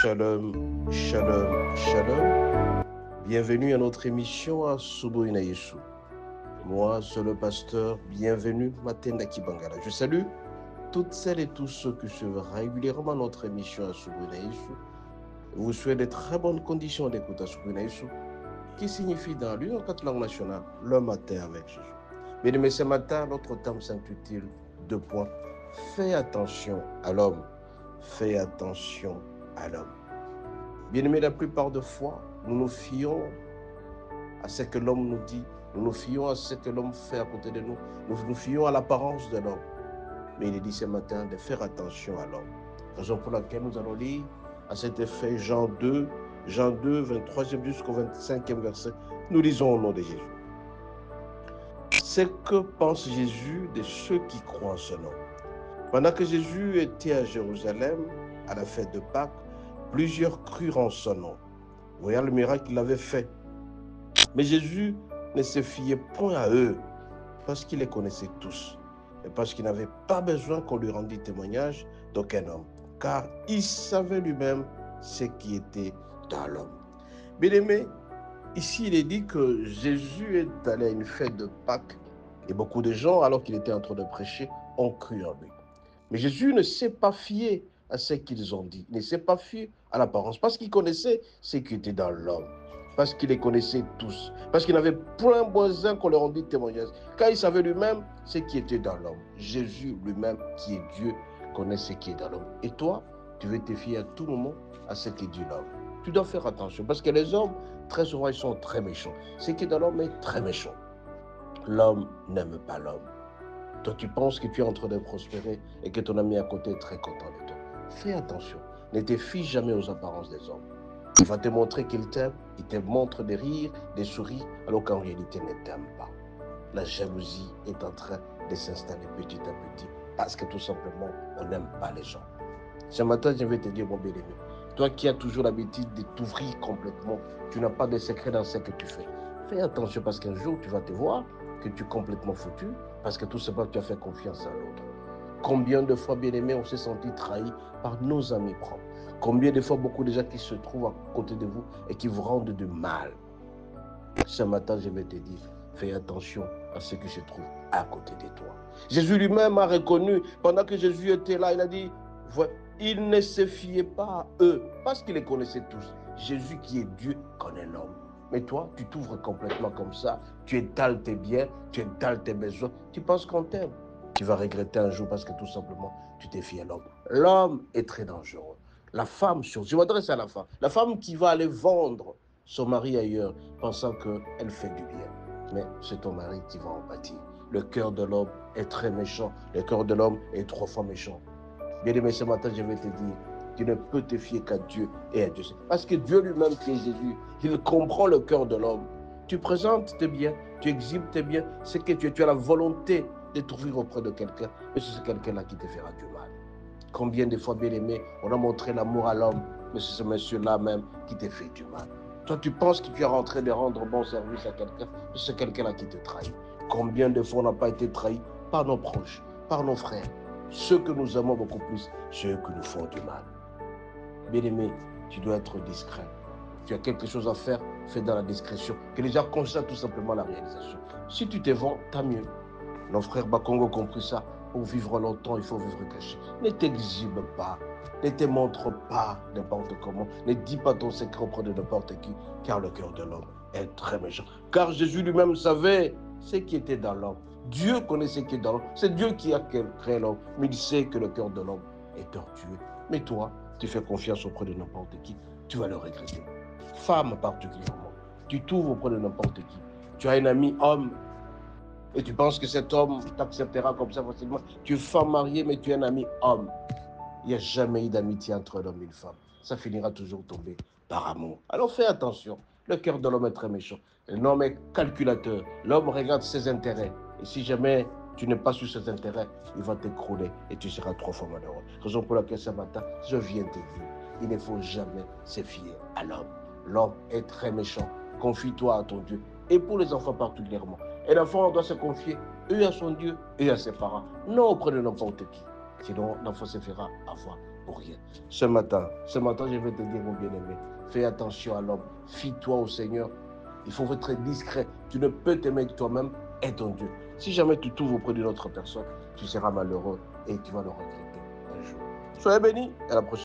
Shalom, shalom, shalom. Bienvenue à notre émission à Subuhi Yesu. Moi, c'est le pasteur. Bienvenue, Matenda Kibangala. Je salue toutes celles et tous ceux qui suivent régulièrement notre émission à Subuhi Yesu. Vous souhaitez de très bonnes conditions d'écoute à Subuhi Yesu, qui signifie dans l'Union quatre langues nationales, le matin avec Jésus. Bien-aimés, ce matin, notre thème s'intitule 2 points. Fais attention à l'homme. Fais attention à l'homme. Bien-aimés, la plupart des fois, nous nous fions à ce que l'homme nous dit, nous nous fions à ce que l'homme fait à côté de nous, nous nous fions à l'apparence de l'homme. Mais il est dit ce matin de faire attention à l'homme. Raison pour laquelle nous allons lire à cet effet Jean 2, 23e jusqu'au 25e verset. Nous lisons au nom de Jésus. C'est que pense Jésus de ceux qui croient en son nom. Pendant que Jésus était à Jérusalem, à la fête de Pâques, plusieurs crurent en son nom, voyant le miracle qu'il avait fait. Mais Jésus ne se fiait point à eux, parce qu'il les connaissait tous, et parce qu'il n'avait pas besoin qu'on lui rendît témoignage d'aucun homme, car il savait lui-même ce qui était dans l'homme. Bien-aimé, ici il est dit que Jésus est allé à une fête de Pâques, et beaucoup de gens, alors qu'il était en train de prêcher, ont cru en lui. Mais Jésus ne s'est pas fié à ce qu'ils ont dit. Il ne s'est pas fié à l'apparence, parce qu'il connaissait ce qui était dans l'homme, parce qu'il les connaissait tous, parce qu'il n'avait point besoin qu'on leur en dise témoignage, car il savait lui-même ce qui était dans l'homme. Jésus lui-même, qui est Dieu, connaît ce qui est dans l'homme. Et toi, tu veux te fier à tout moment à ce qui est dit l'homme. Tu dois faire attention, parce que les hommes, très souvent, ils sont très méchants. Ce qui est dans l'homme est très méchant. L'homme n'aime pas l'homme. Toi, tu penses que tu es en train de prospérer et que ton ami à côté est très content de toi. Fais attention. Ne te fie jamais aux apparences des hommes. Il va te montrer qu'il t'aime. Il te montre des rires, des sourires, alors qu'en réalité, il ne t'aime pas. La jalousie est en train de s'installer petit à petit parce que tout simplement, on n'aime pas les gens. Ce matin, je vais te dire, mon bien-aimé, toi qui as toujours l'habitude de t'ouvrir complètement, tu n'as pas de secret dans ce que tu fais. Fais attention parce qu'un jour, tu vas te voir que tu es complètement foutu parce que tout simplement, tu as fait confiance à l'autre. Combien de fois, bien-aimé, on s'est senti trahi par nos amis propres? Combien de fois, beaucoup de gens qui se trouvent à côté de vous et qui vous rendent du mal? Ce matin, je vais te dire, fais attention à ce qui se trouve à côté de toi. Jésus lui-même a reconnu, pendant que Jésus était là, il a dit, il ne se fiait pas à eux, parce qu'il les connaissait tous. Jésus qui est Dieu connaît l'homme. Mais toi, tu t'ouvres complètement comme ça, tu étales tes biens, tu étales tes besoins, tu penses qu'on t'aime. Tu vas regretter un jour parce que tout simplement, tu t'es fié à l'homme. L'homme est très dangereux. La femme, je m'adresse à la femme qui va aller vendre son mari ailleurs, pensant qu'elle fait du bien. Mais c'est ton mari qui va en pâtir. Le cœur de l'homme est très méchant. Le cœur de l'homme est 3 fois méchant. Bien-aimé, ce matin, je vais te dire, tu ne peux te fier qu'à Dieu et à Dieu. Parce que Dieu lui-même, qui est Jésus, il comprend le cœur de l'homme. Tu présentes tes biens, tu exhibes tes biens, c'est que tu as la volonté de t'ouvrir auprès de quelqu'un, mais c'est quelqu'un-là qui te fera du mal. Combien de fois, bien-aimé, on a montré l'amour à l'homme, mais c'est ce monsieur-là même qui te fait du mal. Toi, tu penses que tu es rentré de rendre bon service à quelqu'un, mais c'est quelqu'un-là qui te trahit. Combien de fois on n'a pas été trahi par nos proches, par nos frères, ceux que nous aimons beaucoup plus, ceux qui nous font du mal. Bien-aimé, tu dois être discret. Tu as quelque chose à faire, fais dans la discrétion. Que les gens constatent tout simplement la réalisation. Si tu te vends, tant mieux. Nos frères Bakongo ont compris ça. Pour vivre longtemps, il faut vivre caché. Ne t'exhibe pas. Ne te montre pas n'importe comment. Ne dis pas ton secret auprès de n'importe qui, car le cœur de l'homme est très méchant. Car Jésus lui-même savait ce qui était dans l'homme. Dieu connaît ce qui est dans l'homme. C'est Dieu qui a créé l'homme. Mais il sait que le cœur de l'homme est tortueux. Mais toi, tu fais confiance auprès de n'importe qui, tu vas le regretter. Femme particulièrement, tu t'ouvres auprès de n'importe qui. Tu as un ami homme, et tu penses que cet homme t'acceptera comme ça facilement. Tu es femme mariée, mais tu es un ami homme. Il n'y a jamais eu d'amitié entre un homme et une femme. Ça finira toujours tomber par amour. Alors fais attention. Le cœur de l'homme est très méchant. L'homme est calculateur. L'homme regarde ses intérêts. Et si jamais tu n'es pas sur ses intérêts, il va t'écrouler et tu seras 3 fois malheureux. Raison pour laquelle ce matin, je viens te dire, il ne faut jamais se fier à l'homme. L'homme est très méchant. Confie-toi à ton Dieu. Et pour les enfants particulièrement. Et l'enfant doit se confier, eux à son Dieu, et à ses parents. Non auprès de n'importe qui. Sinon, l'enfant se fera avoir pour rien. Ce matin, je vais te dire, mon bien-aimé, fais attention à l'homme, fie-toi au Seigneur. Il faut être discret. Tu ne peux t'aimer que toi-même et ton Dieu. Si jamais tu t'ouvres auprès d'une autre personne, tu seras malheureux et tu vas le regretter un jour. Soyez bénis, à la prochaine.